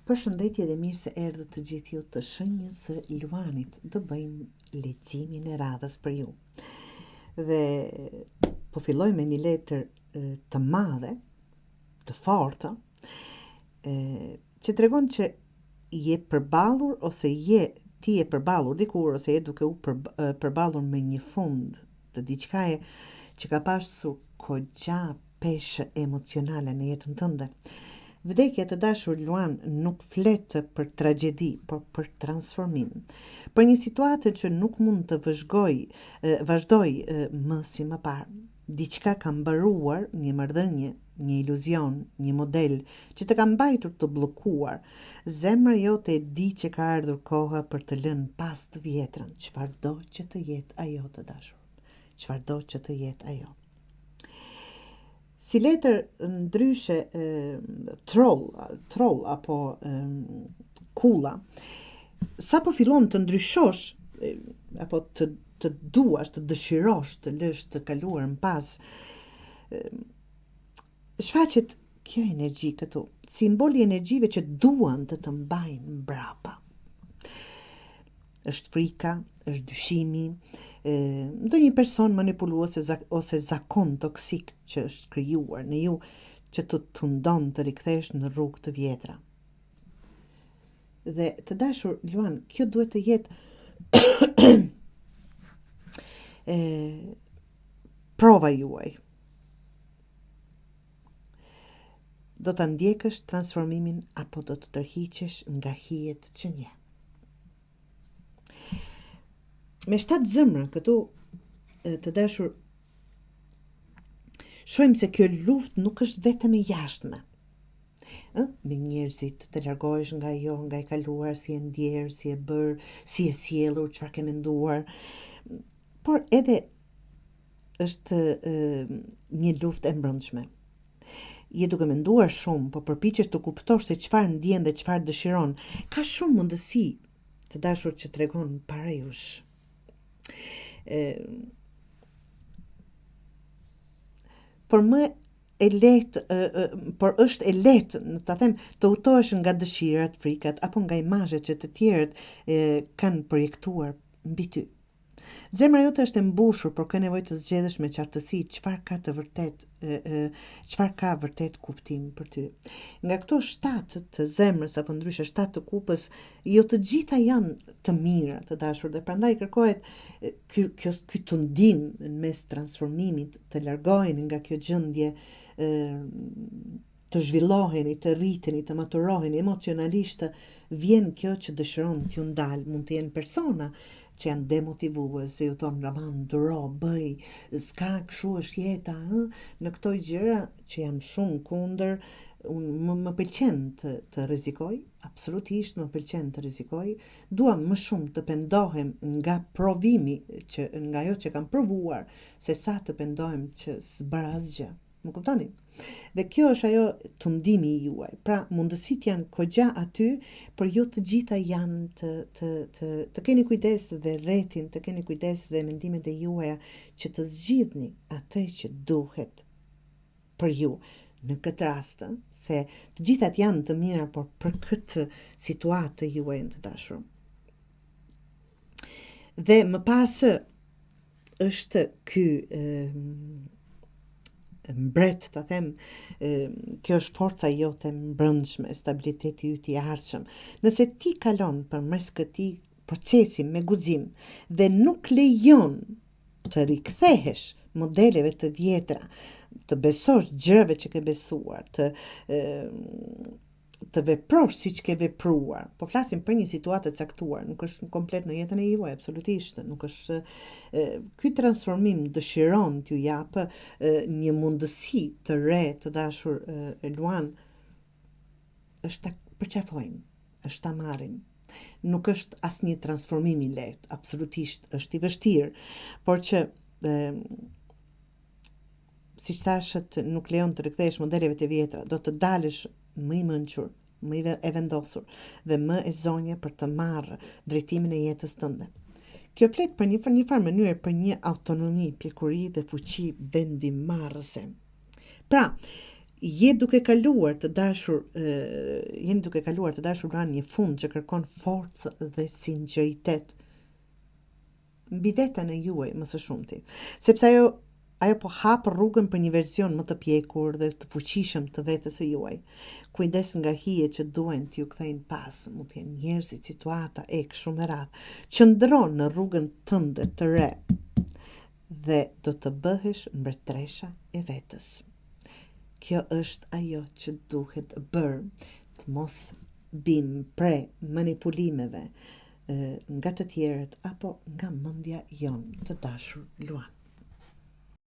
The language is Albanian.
Përshëndetje dhe mirë se erdhët të gjithë ju të Shenjës së Luanit. Do bëjmë leximin e radhës për ju. Dhe po filloj me një letër të madhe, të fortë, që tregon që je përballur ose ti je përballur dikur ose je duke u përballur me një fund të diçkaje që ka pasur kogja peshë emocionale në jetën tënde. Vdekja të dashur Luan nuk flet për tragjedi, por për transformim. Për një situatë që nuk mund të vazhdoj më si më parë. Diçka ka mbaruar, një marrëdhënie, një iluzion, një model që të ka mbajtur të bllokuar. Zemra jote e di që ka ardhur koha për të lënë pas të vjetrën, çfarëdo që të jetë ajo të dashur. Çfarëdo që të jetë ajo. Si letër ndryshe troll apo kulla, sa po fillon të ndryshosh apo të duash, të dëshirosh, të lësh të kaluarën pas, shfaqet kjo energji këtu, simboli energjive që duan të mbajnë mbrapa. Është frika, është dyshimi, ndonjë person manipulues ose zakon toksik që është krijuar në ju që të tundon të rikthesh në rrugë të vjetra. Dhe të dashur Luan, kjo duhet të jetë prova juaj. Do ta ndjekësh transformimin apo do të tërhiqesh nga hijet që nje. Me 7 zemra këtu të dashur, shohim se kjo luftë nuk është vetëm e jashtme. Me njerëzit të largohesh nga ajo, nga e kaluar, si e ndjer, si e bër, si e sjellur, çfarë ke menduar. Por edhe është një luftë e brendshme. Je duke menduar shumë, po përpiqesh të kuptosh se çfarë ndjen dhe çfarë dëshiron. Ka shumë mundësi të dashur që tregon para jush. Por është e lehtë, ta them, të udhtohesh nga dëshirat, frikat apo nga imazhet që të tjerët kanë projektuar mbi ty. Zemra jote është e mbushur, por ka nevojë të zgjedhësh me qartësi çfarë ka vërtet kuptim për ty. Nga këto 7 të zemrës apo ndryshe 7 të kupës, jo të gjitha janë të mira, të dashur, dhe prandaj kërkohet ky tundim në mes transformimit, të largoheni nga kjo gjendje, të zhvilloheni, të rriteni, të maturoheni emocionalisht. Vjen kjo që dëshiron t'ju ndal, mund të jenë persona që janë demotivues, se ju thonë raman, duro, bëj, s'ka, kështu është jeta, në këto gjëra që jam shumë kundër. Më pëlqen të rrezikoj, absolutisht më pëlqen të rrezikoj. Dua më shumë të pendohem nga provimi, nga ajo që kam provuar, se sa të pendohem që s'bëra asgjë. Më kuptoni? Dhe kjo është ajo tundimi juaj. Pra, mundësit janë kogja aty, por jo të gjitha janë të keni kujdes dhe rrethin, të keni kujdes dhe mendimet e juaja që të zgjidhni atë që duhet për ju në këtë rast, se të gjithat janë të mira, por për këtë situatë të juaj të dashur. Dhe më pas është ky mbret, ta them, kjo është forca jote mbrëmshme, stabiliteti yt i ardhshëm. Nëse ti kalon përmes këtij procesi me guxim dhe nuk lejon të rikthehesh modeleve të vjetra, të besosh gjërave që ke besuar, të veprosh siç ke vepruar. Po flasim për një situatë të caktuar, nuk është komplet në jetën e juaj, absolutisht, nuk është. Ky transformim dëshiron t'ju jap një mundësi të re, të dashur Luan, është ta përqafojmë, është ta marrim. Nuk është asnjë transformim i lehtë, absolutisht, është i vështirë, por që siç thashët, nuk lejon të rikthehesh modeleve të vjetra, do të dalësh më i mençur, më e vendosur dhe më e zonje për të marrë drejtimin e jetës tënde. Kjo flet për një farë mënyrë për një autonomi, pjekuri dhe fuqi vendimarrëse. Pra, jeni duke kaluar të dashur Luan një fund që kërkon forcë dhe sinqeritet mbi veten e juaj më së shumti, sepse ajo po hap rrugën për një version më të pjekur dhe të fuqishëm të vetes së juaj. Kujdes nga hijet që duhen t'ju kthejnë pas, mund të jenë njerëzit, situata e kështu me radhë. Qëndron në rrugën tënde të re dhe do të bëhesh mbretëresha e vetes. Kjo është ajo që duhet bërë, të mos bim pre manipulimeve nga të tjerët apo nga mendja jonë të dashur Luan.